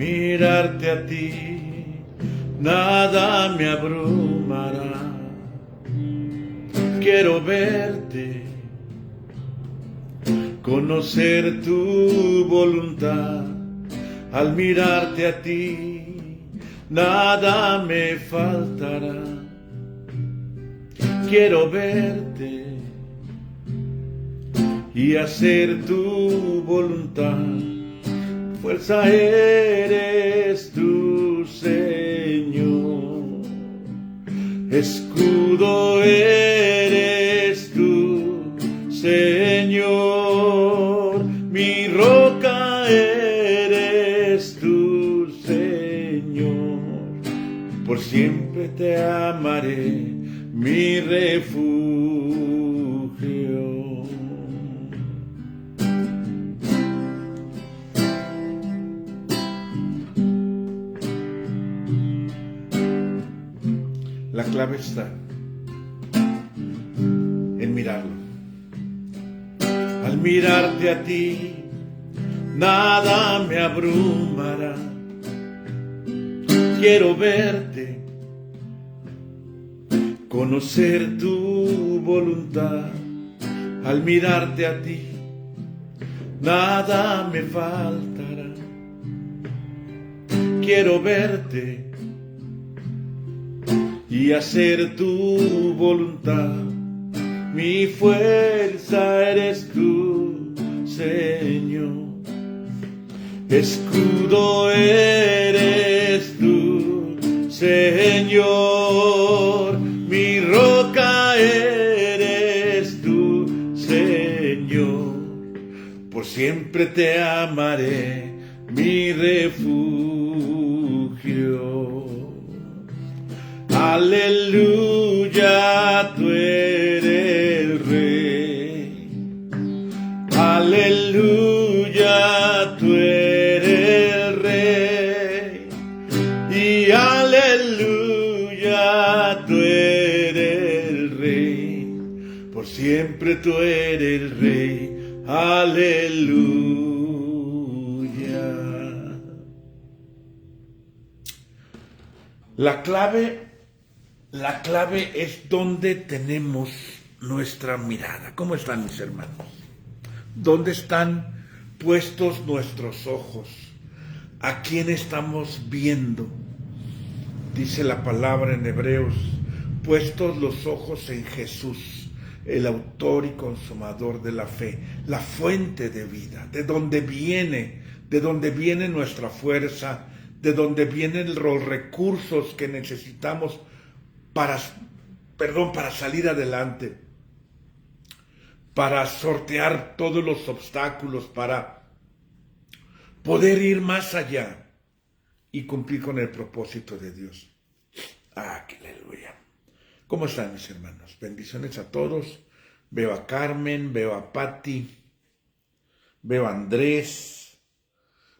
mirarte a ti, nada me abrumará. Quiero verte, conocer tu voluntad. Al mirarte a ti, nada me faltará. Quiero verte y hacer tu voluntad. Fuerza eres tú, Señor. Escudo eres tú, Señor. Mi roca eres tú, Señor. Por siempre te amaré, mi refugio. La clave está en mirarlo. Al mirarte a ti, nada me abrumará. Quiero verte, conocer tu voluntad. Al mirarte a ti, nada me faltará. Quiero verte y hacer tu voluntad. Mi fuerza eres tú, Señor. Escudo eres tú, Señor. Mi roca eres tú, Señor. Por siempre te amaré, mi refugio. Aleluya, tú eres Rey. Aleluya, tú eres Rey. Y aleluya, tú eres Rey. Por siempre tú eres Rey. Aleluya. La clave es dónde tenemos nuestra mirada. ¿Cómo están, mis hermanos? ¿Dónde están puestos nuestros ojos? ¿A quién estamos viendo? Dice la palabra en Hebreos, puestos los ojos en Jesús, el autor y consumador de la fe, la fuente de vida, de donde viene nuestra fuerza, de donde vienen los recursos que necesitamos para salir adelante, para sortear todos los obstáculos, para poder ir más allá y cumplir con el propósito de Dios. Aleluya. ¿Cómo están, mis hermanos? Bendiciones a todos. Veo a Carmen, veo a Patti, veo a Andrés.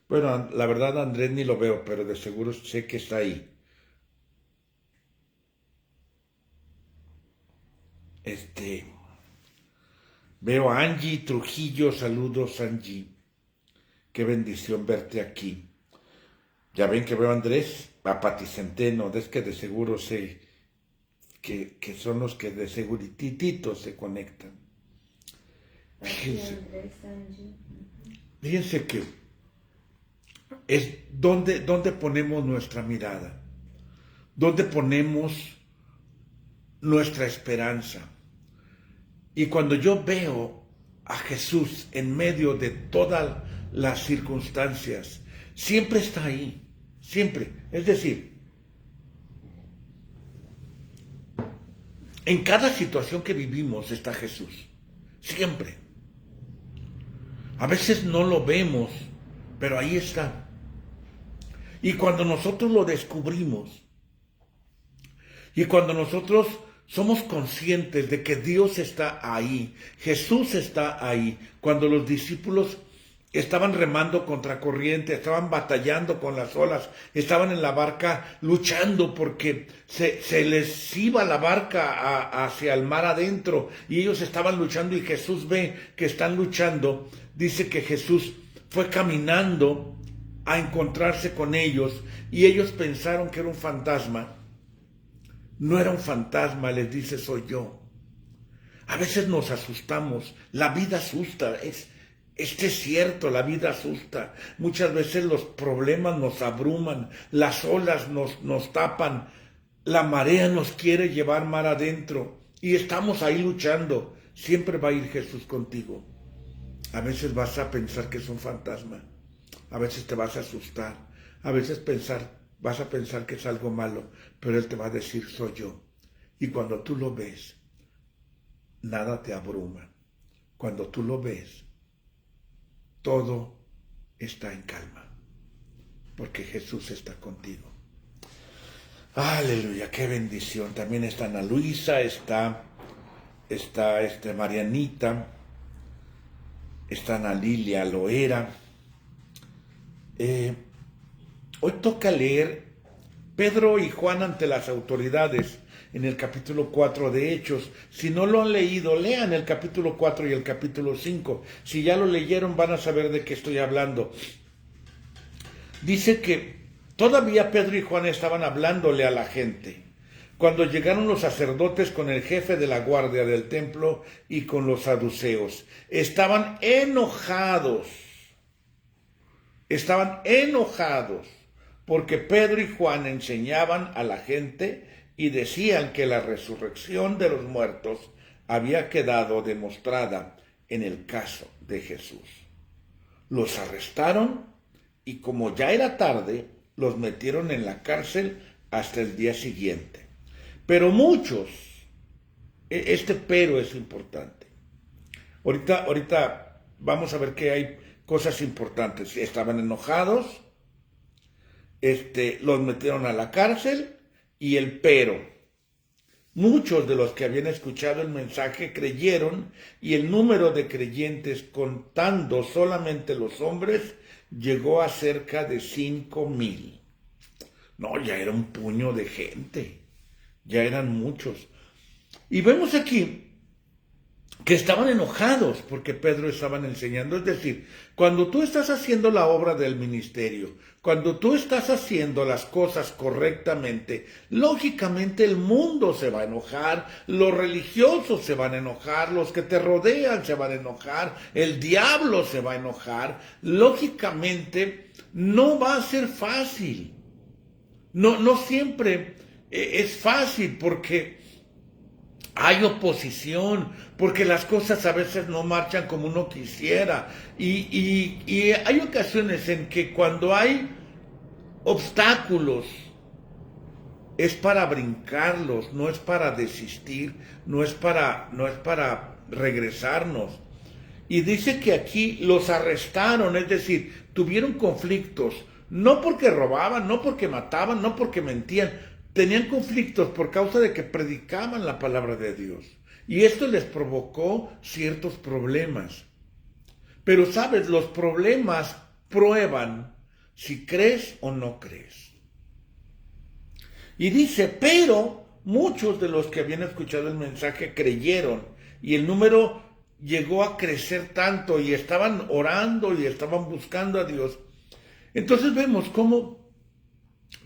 Bueno, la verdad Andrés ni lo veo, pero de seguro sé que está ahí. Veo a Angie Trujillo, saludos Angie. Qué bendición verte aquí. Ya ven que veo a Andrés, a Pati Centeno, es que de seguro sé que son los que de seguritito se conectan. Fíjense que es donde ponemos nuestra mirada, donde ponemos nuestra esperanza. Y cuando yo veo a Jesús en medio de todas las circunstancias, siempre está ahí, siempre. Es decir, en cada situación que vivimos está Jesús, siempre. A veces no lo vemos, pero ahí está. Y cuando nosotros lo descubrimos, y cuando nosotros somos conscientes de que Dios está ahí, Jesús está ahí, cuando los discípulos estaban remando contra corriente, estaban batallando con las olas, estaban en la barca luchando porque se les iba la barca hacia el mar adentro y ellos estaban luchando y Jesús ve que están luchando. Dice que Jesús fue caminando a encontrarse con ellos y ellos pensaron que era un fantasma. No era un fantasma, les dice, soy yo. A veces nos asustamos, la vida asusta, es cierto, la vida asusta. Muchas veces los problemas nos abruman, las olas nos tapan, la marea nos quiere llevar mar adentro y estamos ahí luchando. Siempre va a ir Jesús contigo. A veces vas a pensar que es un fantasma, a veces te vas a asustar, a veces vas a pensar que es algo malo, pero Él te va a decir, soy yo. Y cuando tú lo ves, nada te abruma. Cuando tú lo ves, todo está en calma, porque Jesús está contigo. Aleluya, qué bendición. También está Ana Luisa, está Marianita, está Ana Lilia Loera. Hoy toca leer Pedro y Juan ante las autoridades en el capítulo 4 de Hechos. Si no lo han leído, lean el capítulo 4 y el capítulo 5. Si ya lo leyeron, van a saber de qué estoy hablando. Dice que todavía Pedro y Juan estaban hablándole a la gente cuando llegaron los sacerdotes con el jefe de la guardia del templo y con los saduceos. Estaban enojados porque Pedro y Juan enseñaban a la gente y decían que la resurrección de los muertos había quedado demostrada en el caso de Jesús. Los arrestaron y como ya era tarde, los metieron en la cárcel hasta el día siguiente. Pero muchos, este pero es importante. Ahorita vamos a ver que hay cosas importantes. Estaban enojados, los metieron a la cárcel y el pero. Muchos de los que habían escuchado el mensaje creyeron y el número de creyentes, contando solamente los hombres, llegó a cerca de 5,000. No, ya era un puño de gente, ya eran muchos. Y vemos aquí que estaban enojados porque Pedro estaban enseñando. Es decir, cuando tú estás haciendo la obra del ministerio, cuando tú estás haciendo las cosas correctamente, lógicamente el mundo se va a enojar, los religiosos se van a enojar, los que te rodean se van a enojar, el diablo se va a enojar. Lógicamente no va a ser fácil. No siempre es fácil porque hay oposición, porque las cosas a veces no marchan como uno quisiera. Y hay ocasiones en que cuando hay obstáculos, es para brincarlos, no es para desistir, no es para regresarnos. Y dice que aquí los arrestaron, es decir, tuvieron conflictos, no porque robaban, no porque mataban, no porque mentían. Tenían conflictos por causa de que predicaban la palabra de Dios. Y esto les provocó ciertos problemas. Pero sabes, los problemas prueban si crees o no crees. Y dice, pero muchos de los que habían escuchado el mensaje creyeron. Y el número llegó a crecer tanto y estaban orando y estaban buscando a Dios. Entonces vemos cómo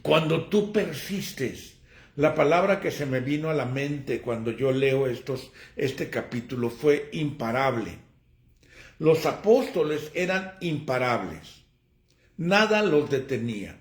cuando tú persistes, la palabra que se me vino a la mente cuando yo leo este capítulo fue imparable. Los apóstoles eran imparables. Nada los detenía.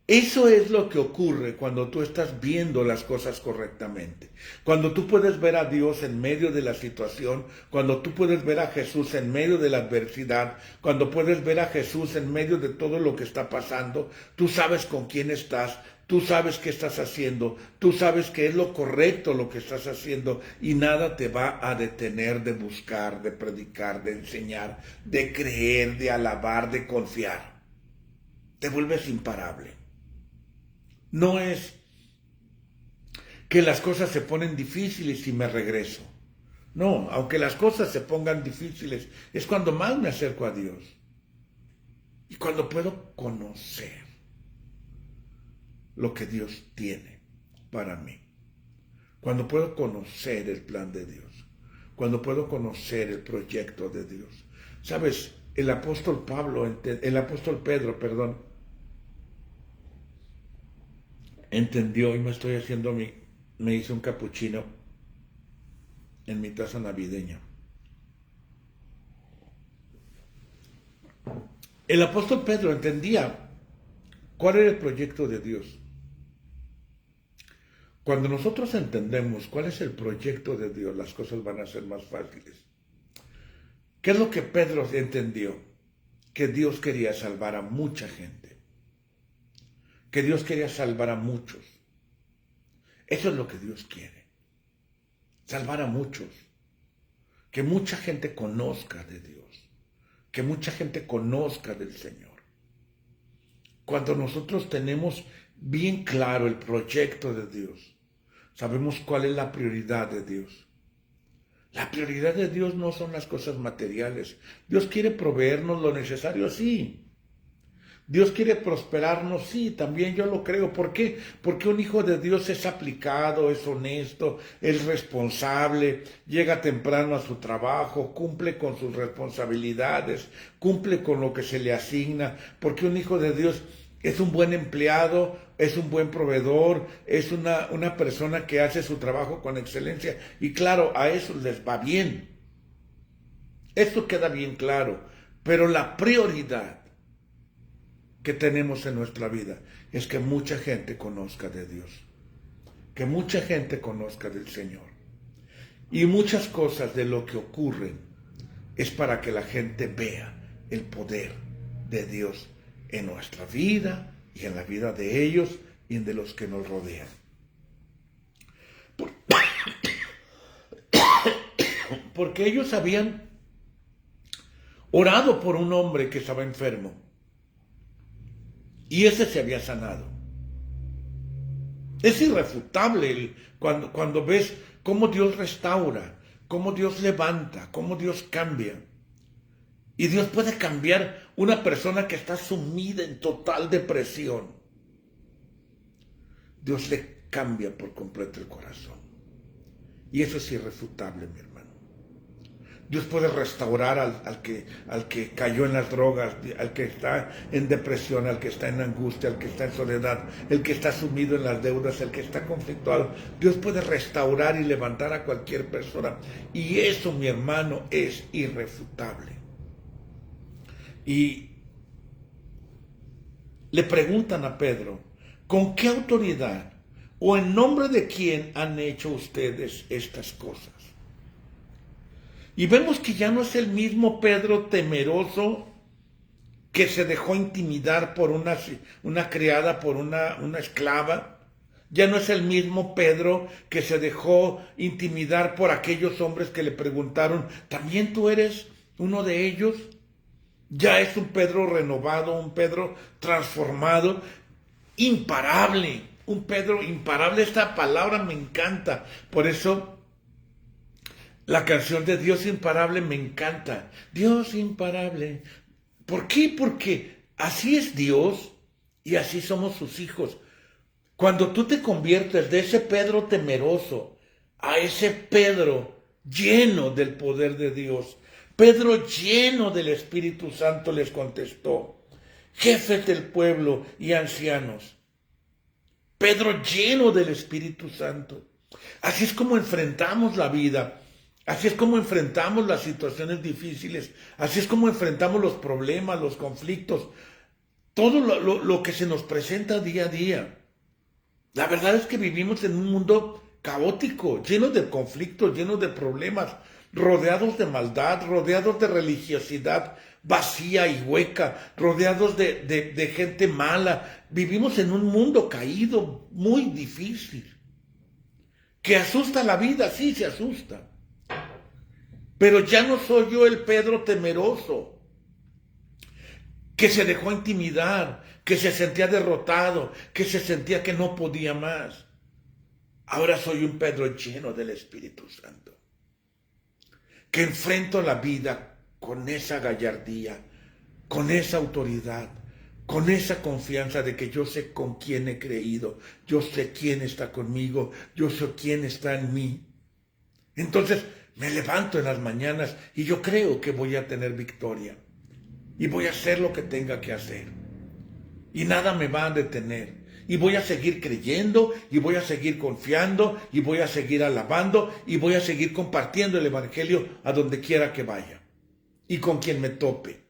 Eso es lo que ocurre cuando tú estás viendo las cosas correctamente. Cuando tú puedes ver a Dios en medio de la situación, cuando tú puedes ver a Jesús en medio de la adversidad, cuando puedes ver a Jesús en medio de todo lo que está pasando, tú sabes con quién estás, tú sabes qué estás haciendo, tú sabes que es lo correcto lo que estás haciendo y nada te va a detener de buscar, de predicar, de enseñar, de creer, de alabar, de confiar. Te vuelves imparable. No es que las cosas se ponen difíciles y me regreso. No, aunque las cosas se pongan difíciles, es cuando más me acerco a Dios. Y cuando puedo conocer lo que Dios tiene para mí. Cuando puedo conocer el plan de Dios. Cuando puedo conocer el proyecto de Dios. ¿Sabes? el apóstol Pedro, perdón, entendió y me hice un capuchino en mi taza navideña. El apóstol Pedro entendía cuál era el proyecto de Dios. Cuando nosotros entendemos cuál es el proyecto de Dios, las cosas van a ser más fáciles. ¿Qué es lo que Pedro entendió? Que Dios quería salvar a mucha gente. Que Dios quería salvar a muchos. Eso es lo que Dios quiere. Salvar a muchos. Que mucha gente conozca de Dios. Que mucha gente conozca del Señor. Cuando nosotros tenemos bien claro el proyecto de Dios, sabemos cuál es la prioridad de Dios. La prioridad de Dios no son las cosas materiales. Dios quiere proveernos lo necesario, sí. Dios quiere prosperarnos, sí, también yo lo creo. ¿Por qué? Porque un hijo de Dios es aplicado, es honesto, es responsable, llega temprano a su trabajo, cumple con sus responsabilidades, cumple con lo que se le asigna, porque un hijo de Dios es un buen empleado, es un buen proveedor, es una persona que hace su trabajo con excelencia. Y claro, a eso les va bien. Esto queda bien claro. Pero la prioridad que tenemos en nuestra vida es que mucha gente conozca de Dios. Que mucha gente conozca del Señor. Y muchas cosas de lo que ocurren es para que la gente vea el poder de Dios en nuestra vida y en la vida de ellos y en de los que nos rodean. Porque ellos habían orado por un hombre que estaba enfermo y ese se había sanado. Es irrefutable cuando ves cómo Dios restaura, cómo Dios levanta, cómo Dios cambia. Y Dios puede cambiar una persona que está sumida en total depresión. Dios le cambia por completo el corazón. Y eso es irrefutable, mi hermano. Dios puede restaurar al que cayó en las drogas, al que está en depresión, al que está en angustia, al que está en soledad, el que está sumido en las deudas, el que está conflictuado. Dios puede restaurar y levantar a cualquier persona. Y eso, mi hermano, es irrefutable. Y le preguntan a Pedro, ¿con qué autoridad o en nombre de quién han hecho ustedes estas cosas? Y vemos que ya no es el mismo Pedro temeroso que se dejó intimidar por una criada, por una esclava. Ya no es el mismo Pedro que se dejó intimidar por aquellos hombres que le preguntaron, ¿también tú eres uno de ellos? Ya es un Pedro renovado, un Pedro transformado, imparable, un Pedro imparable. Esta palabra me encanta, por eso la canción de Dios imparable me encanta. Dios imparable. ¿Por qué? Porque así es Dios y así somos sus hijos. Cuando tú te conviertes de ese Pedro temeroso a ese Pedro lleno del poder de Dios, Pedro lleno del Espíritu Santo les contestó, jefes del pueblo y ancianos. Pedro lleno del Espíritu Santo. Así es como enfrentamos la vida. Así es como enfrentamos las situaciones difíciles. Así es como enfrentamos los problemas, los conflictos. Todo lo que se nos presenta día a día. La verdad es que vivimos en un mundo caótico, lleno de conflictos, lleno de problemas, rodeados de maldad, rodeados de religiosidad vacía y hueca, rodeados de gente mala. Vivimos en un mundo caído, muy difícil. ¿Que asusta la vida? Sí, se asusta. Pero ya no soy yo el Pedro temeroso, que se dejó intimidar, que se sentía derrotado, que se sentía que no podía más. Ahora soy un Pedro lleno del Espíritu Santo, que enfrento la vida con esa gallardía, con esa autoridad, con esa confianza de que yo sé con quién he creído, yo sé quién está conmigo, yo sé quién está en mí. Entonces me levanto en las mañanas y yo creo que voy a tener victoria. y voy a hacer lo que tenga que hacer. Y nada me va a detener. Y voy a seguir creyendo, y voy a seguir confiando, y voy a seguir alabando, y voy a seguir compartiendo el Evangelio a donde quiera que vaya. Y con quien me tope,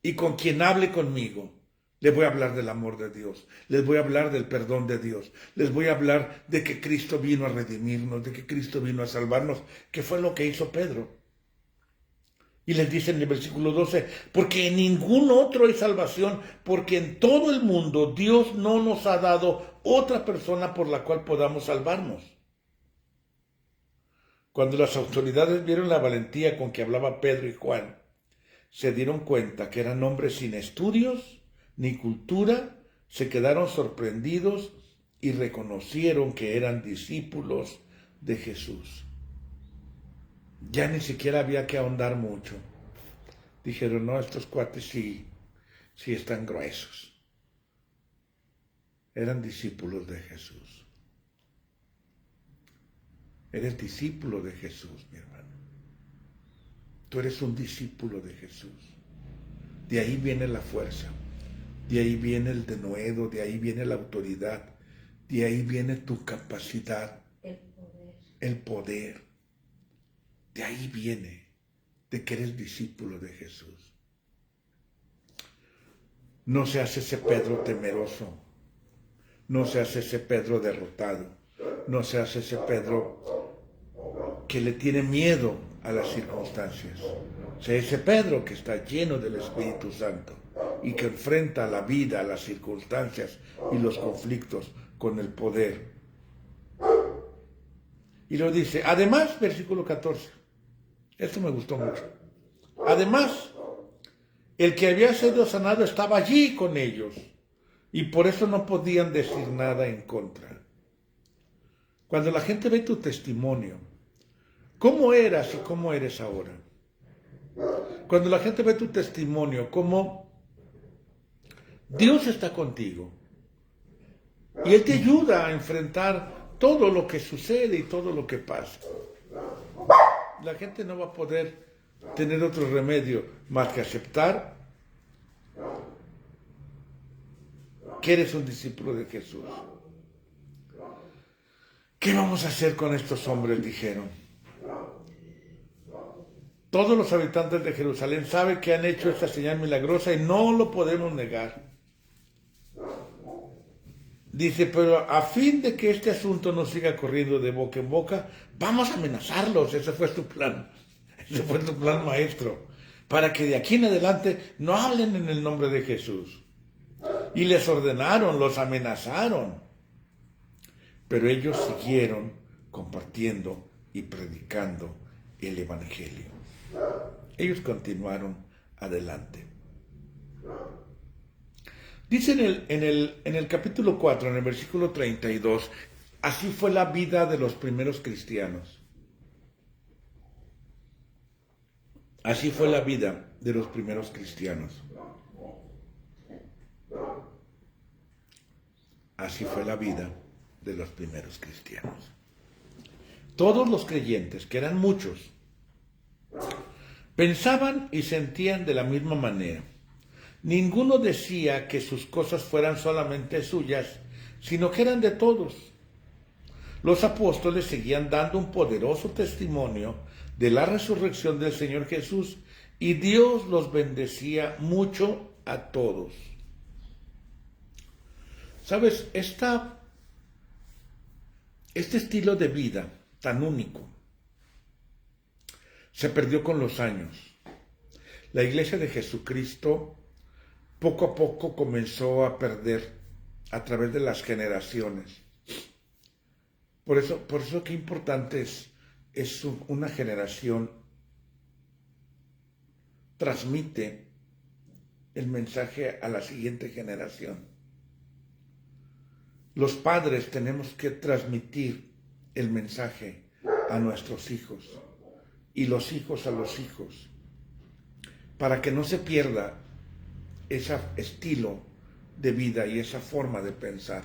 y con quien hable conmigo. Les voy a hablar del amor de Dios, les voy a hablar del perdón de Dios, les voy a hablar de que Cristo vino a redimirnos, de que Cristo vino a salvarnos, que fue lo que hizo Pedro. Y les dice en el versículo 12, porque en ningún otro hay salvación, porque en todo el mundo Dios no nos ha dado otra persona por la cual podamos salvarnos. Cuando las autoridades vieron la valentía con que hablaba Pedro y Juan, se dieron cuenta que eran hombres sin estudios ni cultura, se quedaron sorprendidos y reconocieron que eran discípulos de Jesús. Ya ni siquiera había que ahondar mucho. Dijeron, no, estos cuates sí están gruesos. Eran discípulos de Jesús. Eres discípulo de Jesús, mi hermano. Tú eres un discípulo de Jesús. De ahí viene la fuerza. De ahí viene el denuedo, de ahí viene la autoridad. De ahí viene tu capacidad. El poder. De ahí viene, de que eres discípulo de Jesús. No seas ese Pedro temeroso. No seas ese Pedro derrotado. No seas ese Pedro que le tiene miedo a las circunstancias. Sea ese Pedro que está lleno del Espíritu Santo y que enfrenta la vida, las circunstancias y los conflictos con el poder. Y lo dice, además, versículo 14. Esto me gustó mucho. Además, el que había sido sanado estaba allí con ellos y por eso no podían decir nada en contra. Cuando la gente ve tu testimonio, ¿cómo eras y cómo eres ahora? Cuando la gente ve tu testimonio, cómo Dios está contigo y Él te ayuda a enfrentar todo lo que sucede y todo lo que pasa. La gente no va a poder tener otro remedio más que aceptar que eres un discípulo de Jesús. ¿Qué vamos a hacer con estos hombres? Dijeron. Todos los habitantes de Jerusalén saben que han hecho esta señal milagrosa y no lo podemos negar. Dice, pero a fin de que este asunto no siga corriendo de boca en boca, vamos a amenazarlos. Ese fue tu plan. Ese fue tu plan maestro. Para que de aquí en adelante no hablen en el nombre de Jesús. Y les ordenaron, los amenazaron. Pero ellos siguieron compartiendo y predicando el Evangelio. Ellos continuaron adelante. Dice en el capítulo 4, en el versículo 32, así fue la vida de los primeros cristianos. Así fue la vida de los primeros cristianos. Así fue la vida de los primeros cristianos. Todos los creyentes, que eran muchos, pensaban y sentían de la misma manera. Ninguno decía que sus cosas fueran solamente suyas, sino que eran de todos. Los apóstoles seguían dando un poderoso testimonio de la resurrección del Señor Jesús y Dios los bendecía mucho a todos. ¿Sabes? Este estilo de vida tan único se perdió con los años. La Iglesia de Jesucristo poco a poco comenzó a perder a través de las generaciones. Por eso qué importante es una generación transmite el mensaje a la siguiente generación. Los padres tenemos que transmitir el mensaje a nuestros hijos y los hijos a los hijos para que no se pierda ese estilo de vida y esa forma de pensar.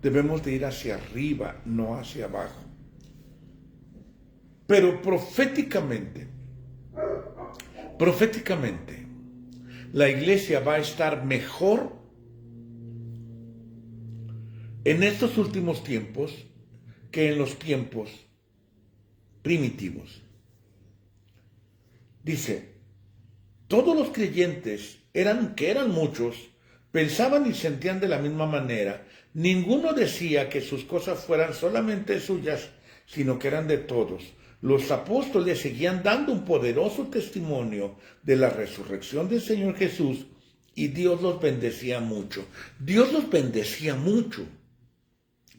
Debemos de ir hacia arriba, no hacia abajo. Pero proféticamente, la iglesia va a estar mejor en estos últimos tiempos que en los tiempos primitivos. Dice, todos los creyentes, que eran muchos, pensaban y sentían de la misma manera. Ninguno decía que sus cosas fueran solamente suyas, sino que eran de todos. Los apóstoles seguían dando un poderoso testimonio de la resurrección del Señor Jesús y Dios los bendecía mucho. Dios los bendecía mucho.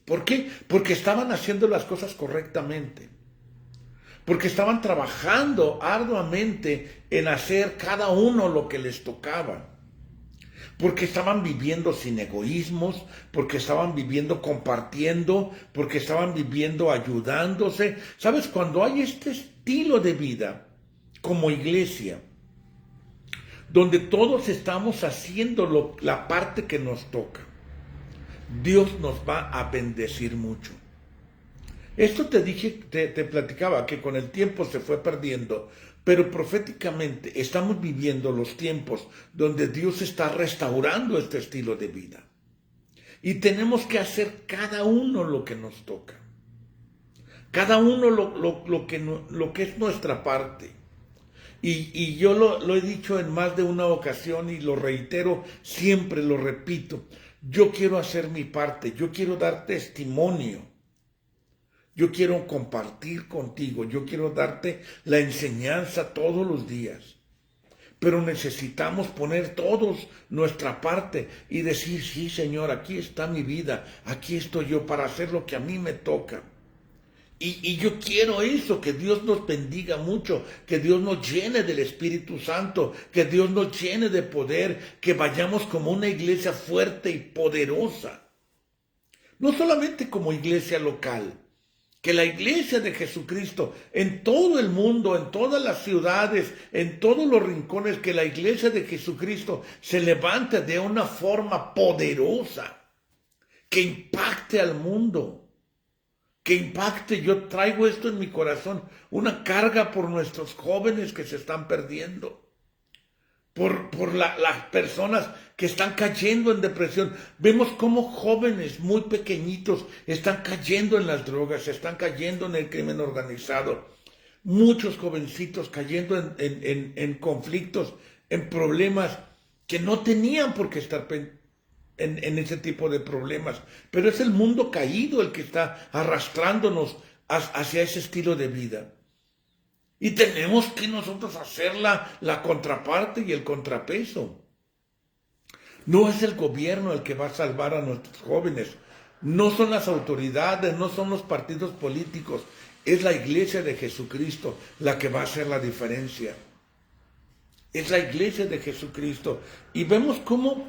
¿Por qué? Porque estaban haciendo las cosas correctamente. Porque estaban trabajando arduamente en hacer cada uno lo que les tocaba. Porque estaban viviendo sin egoísmos, porque estaban viviendo compartiendo, porque estaban viviendo ayudándose. ¿Sabes? Cuando hay este estilo de vida como iglesia, donde todos estamos haciendo la parte que nos toca, Dios nos va a bendecir mucho. Esto te platicaba que con el tiempo se fue perdiendo, pero proféticamente estamos viviendo los tiempos donde Dios está restaurando este estilo de vida. Y tenemos que hacer cada uno lo que nos toca. Cada uno lo que es nuestra parte. Y yo lo he dicho en más de una ocasión y lo reitero, siempre lo repito. Yo quiero hacer mi parte, yo quiero dar testimonio. Yo quiero compartir contigo, yo quiero darte la enseñanza todos los días. Pero necesitamos poner todos nuestra parte y decir, sí, Señor, aquí está mi vida, aquí estoy yo para hacer lo que a mí me toca. Y yo quiero eso, que Dios nos bendiga mucho, que Dios nos llene del Espíritu Santo, que Dios nos llene de poder, que vayamos como una iglesia fuerte y poderosa. No solamente como iglesia local, que la iglesia de Jesucristo en todo el mundo, en todas las ciudades, en todos los rincones, que la iglesia de Jesucristo se levante de una forma poderosa, que impacte al mundo, que impacte. Yo traigo esto en mi corazón, una carga por nuestros jóvenes que se están perdiendo. Por las personas que están cayendo en depresión. Vemos cómo jóvenes muy pequeñitos están cayendo en las drogas, están cayendo en el crimen organizado. Muchos jovencitos cayendo en conflictos, en problemas que no tenían por qué estar en ese tipo de problemas. Pero es el mundo caído el que está arrastrándonos hacia ese estilo de vida. Y tenemos que nosotros hacer la contraparte y el contrapeso. No es el gobierno el que va a salvar a nuestros jóvenes. No son las autoridades, no son los partidos políticos. Es la iglesia de Jesucristo la que va a hacer la diferencia. Es la iglesia de Jesucristo. Y vemos cómo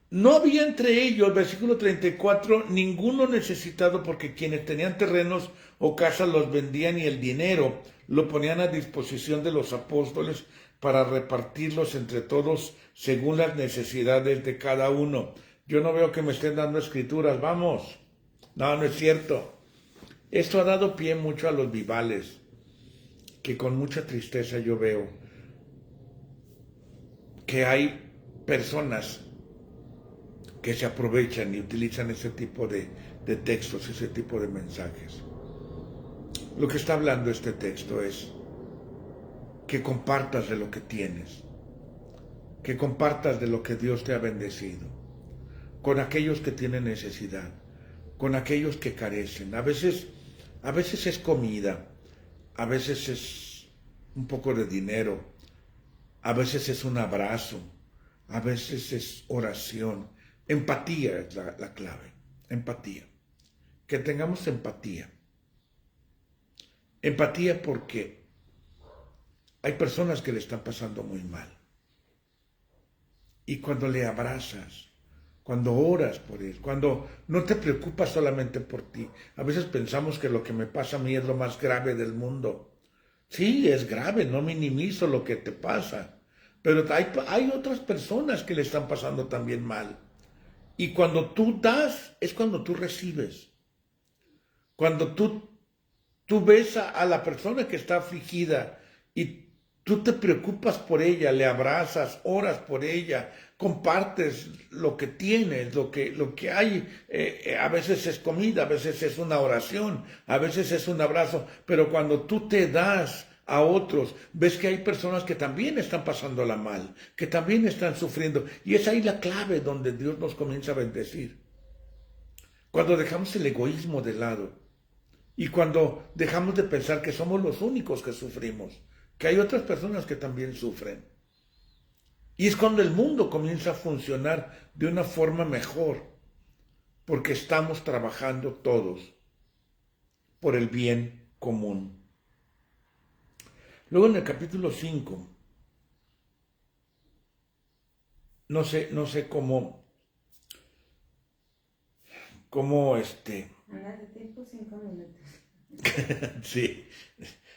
no había entre ellos, versículo 34, ninguno necesitado, porque quienes tenían terrenos o casas los vendían y el dinero lo ponían a disposición de los apóstoles para repartirlos entre todos según las necesidades de cada uno. Yo no veo que me estén dando escrituras, vamos. No, no es cierto. Esto ha dado pie mucho a los vivales, que con mucha tristeza yo veo que hay personas que se aprovechan y utilizan ese tipo de textos, ese tipo de mensajes. Lo que está hablando este texto es que compartas de lo que tienes, que compartas de lo que Dios te ha bendecido, con aquellos que tienen necesidad, con aquellos que carecen. A veces es comida, a veces es un poco de dinero, a veces es un abrazo, a veces es oración. Empatía es la clave, empatía. Que tengamos empatía. Empatía porque hay personas que le están pasando muy mal. Y cuando le abrazas, cuando oras por él, cuando no te preocupas solamente por ti. A veces pensamos que lo que me pasa a mí es lo más grave del mundo. Sí, es grave, no minimizo lo que te pasa. Pero hay otras personas que le están pasando también mal. Y cuando tú das, es cuando tú recibes. Cuando tú ves a la persona que está afligida y Tú te preocupas por ella, le abrazas, oras por ella, compartes lo que tienes, lo que hay. A veces es comida, a veces es una oración, a veces es un abrazo, pero cuando tú te das a otros, ves que hay personas que también están pasándola mal, que también están sufriendo. Y es ahí la clave donde Dios nos comienza a bendecir. Cuando dejamos el egoísmo de lado y cuando dejamos de pensar que somos los únicos que sufrimos, que hay otras personas que también sufren. Y es cuando el mundo comienza a funcionar de una forma mejor, porque estamos trabajando todos por el bien común. Luego en el capítulo 5, no sé cómo Anda de tiempo 5 minutos. sí,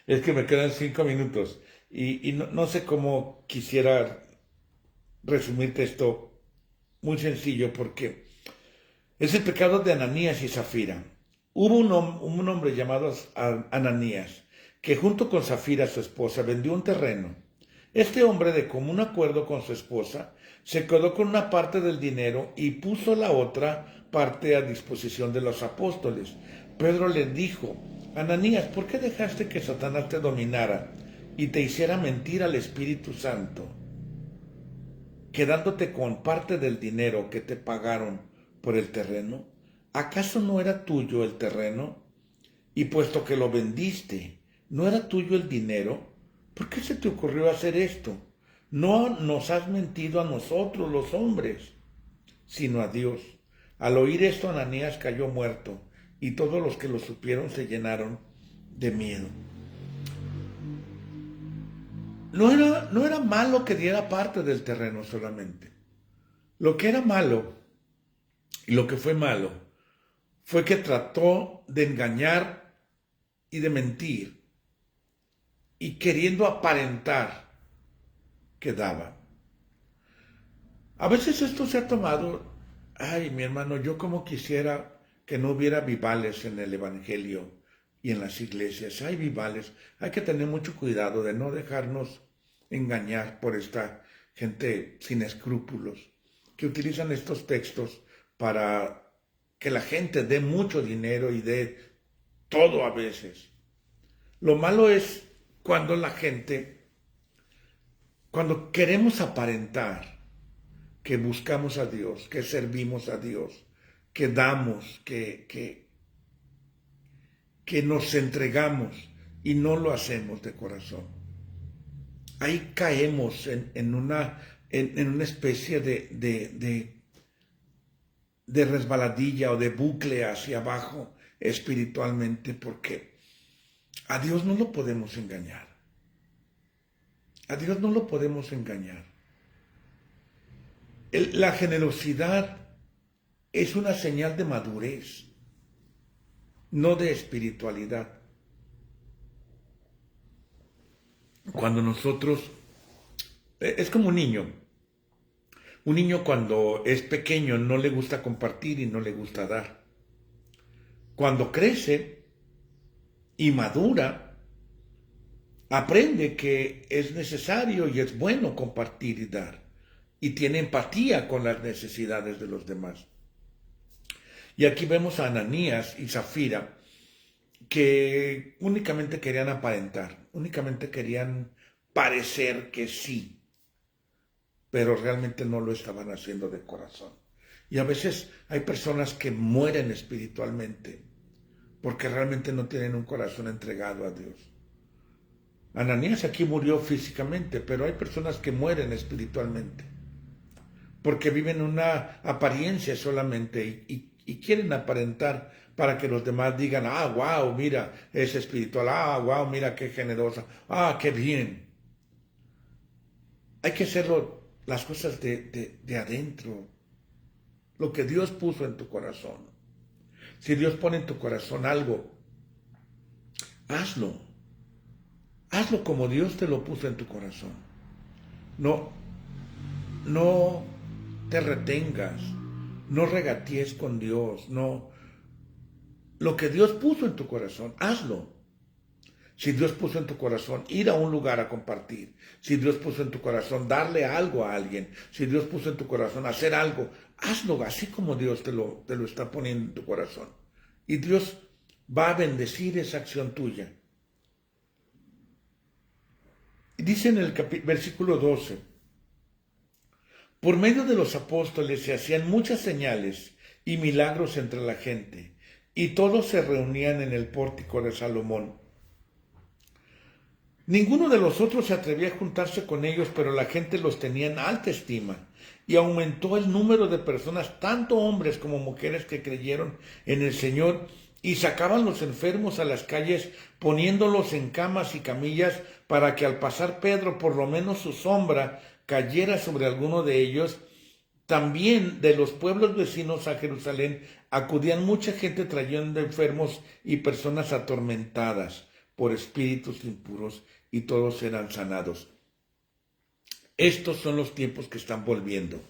es que me quedan 5 minutos y no sé cómo quisiera resumirte esto muy sencillo porque es el pecado de Ananías y Zafira. Hubo un hombre llamado Ananías que junto con Zafira, su esposa, vendió un terreno. Este hombre, de común acuerdo con su esposa, se quedó con una parte del dinero y puso la otra parte a disposición de los apóstoles. Pedro le dijo: Ananías, ¿por qué dejaste que Satanás te dominara y te hiciera mentir al Espíritu Santo, quedándote con parte del dinero que te pagaron por el terreno? ¿Acaso no era tuyo el terreno? Y puesto que lo vendiste, ¿no era tuyo el dinero? ¿Por qué se te ocurrió hacer esto? No nos has mentido a nosotros los hombres, sino a Dios. Al oír esto, Ananías cayó muerto, y todos los que lo supieron se llenaron de miedo. No era malo que diera parte del terreno solamente. Lo que era malo, y lo que fue malo, fue que trató de engañar y de mentir, y queriendo aparentar que daba. A veces esto se ha tomado, ay, mi hermano, yo como quisiera que no hubiera vivales en el Evangelio y en las iglesias. Hay vivales, hay que tener mucho cuidado de no dejarnos engañar por esta gente sin escrúpulos, que utilizan estos textos para que la gente dé mucho dinero y dé todo a veces. Lo malo es cuando cuando queremos aparentar que buscamos a Dios, que servimos a Dios, que damos, que nos entregamos y no lo hacemos de corazón. Ahí caemos en una especie de resbaladilla o de bucle hacia abajo espiritualmente, porque a Dios no lo podemos engañar. A Dios no lo podemos engañar. La generosidad es una señal de madurez, no de espiritualidad. Cuando nosotros, es como un niño. Un niño cuando es pequeño no le gusta compartir y no le gusta dar. Cuando crece y madura, aprende que es necesario y es bueno compartir y dar. Y tiene empatía con las necesidades de los demás. Y aquí vemos a Ananías y Zafira que únicamente querían aparentar, únicamente querían parecer que sí, pero realmente no lo estaban haciendo de corazón. Y a veces hay personas que mueren espiritualmente porque realmente no tienen un corazón entregado a Dios. Ananías aquí murió físicamente, pero hay personas que mueren espiritualmente porque viven una apariencia solamente y quieren aparentar para que los demás digan: ah, wow, mira, es espiritual, ah, wow, mira qué generosa, ah, qué bien. Hay que hacerlo, las cosas de adentro, lo que Dios puso en tu corazón. Si Dios pone en tu corazón algo, hazlo. Hazlo como Dios te lo puso en tu corazón. No, no te retengas, no regatees con Dios, no. Lo que Dios puso en tu corazón, hazlo. Si Dios puso en tu corazón ir a un lugar a compartir, si Dios puso en tu corazón darle algo a alguien, si Dios puso en tu corazón hacer algo, hazlo así como Dios te lo está poniendo en tu corazón. Y Dios va a bendecir esa acción tuya. Dice en el versículo 12, por medio de los apóstoles se hacían muchas señales y milagros entre la gente, y todos se reunían en el pórtico de Salomón. Ninguno de los otros se atrevía a juntarse con ellos, pero la gente los tenía en alta estima, y aumentó el número de personas, tanto hombres como mujeres, que creyeron en el Señor, y sacaban los enfermos a las calles, poniéndolos en camas y camillas, para que al pasar Pedro, por lo menos su sombra cayera sobre alguno de ellos. También de los pueblos vecinos a Jerusalén acudían mucha gente trayendo enfermos y personas atormentadas por espíritus impuros, y todos eran sanados. Estos son los tiempos que están volviendo.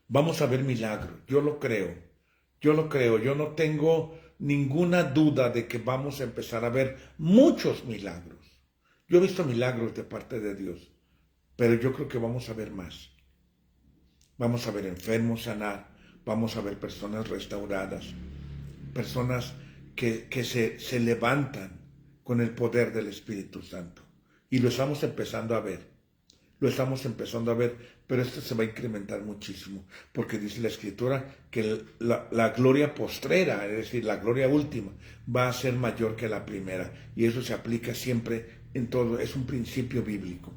Vamos a ver milagros, yo lo creo, yo no tengo ninguna duda de que vamos a empezar a ver muchos milagros. Yo he visto milagros de parte de Dios, pero yo creo que vamos a ver más. Vamos a ver enfermos sanar, vamos a ver personas restauradas, personas que se levantan con el poder del Espíritu Santo. Y lo estamos empezando a ver, pero esto se va a incrementar muchísimo, porque dice la Escritura que la gloria postrera, es decir, la gloria última, va a ser mayor que la primera. Y eso se aplica siempre en todo, es un principio bíblico.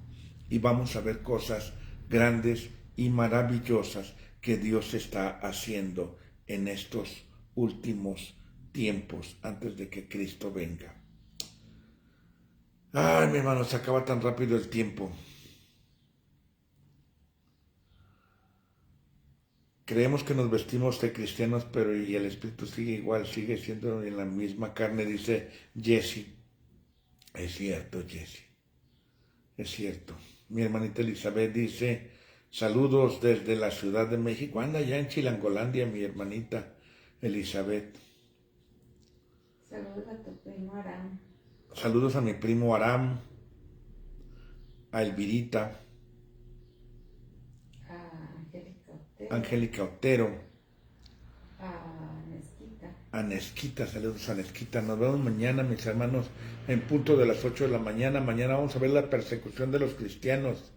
Y vamos a ver cosas grandes y maravillosas que Dios está haciendo en estos últimos tiempos antes de que Cristo venga. Ay, mi hermano, se acaba tan rápido el tiempo. Creemos que nos vestimos de cristianos, pero y el espíritu sigue igual, sigue siendo en la misma carne, dice Jesse. Es cierto, Jesse. Es cierto. Mi hermanita Elizabeth dice, saludos desde la Ciudad de México. Anda ya en Chilangolandia, mi hermanita Elizabeth. Saludos a tu primo Aram. Saludos a mi primo Aram, a Elvirita, A Angélica Otero, a Nesquita. a Nesquita, saludos a Nesquita. Nos vemos mañana, mis hermanos, en punto de las 8 de la mañana. Mañana vamos a ver la persecución de los cristianos.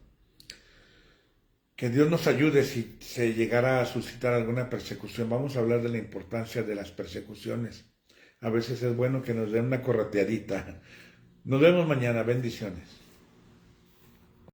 Que Dios nos ayude si se llegara a suscitar alguna persecución. Vamos a hablar de la importancia de las persecuciones. A veces es bueno que nos den una correteadita. Nos vemos mañana. Bendiciones.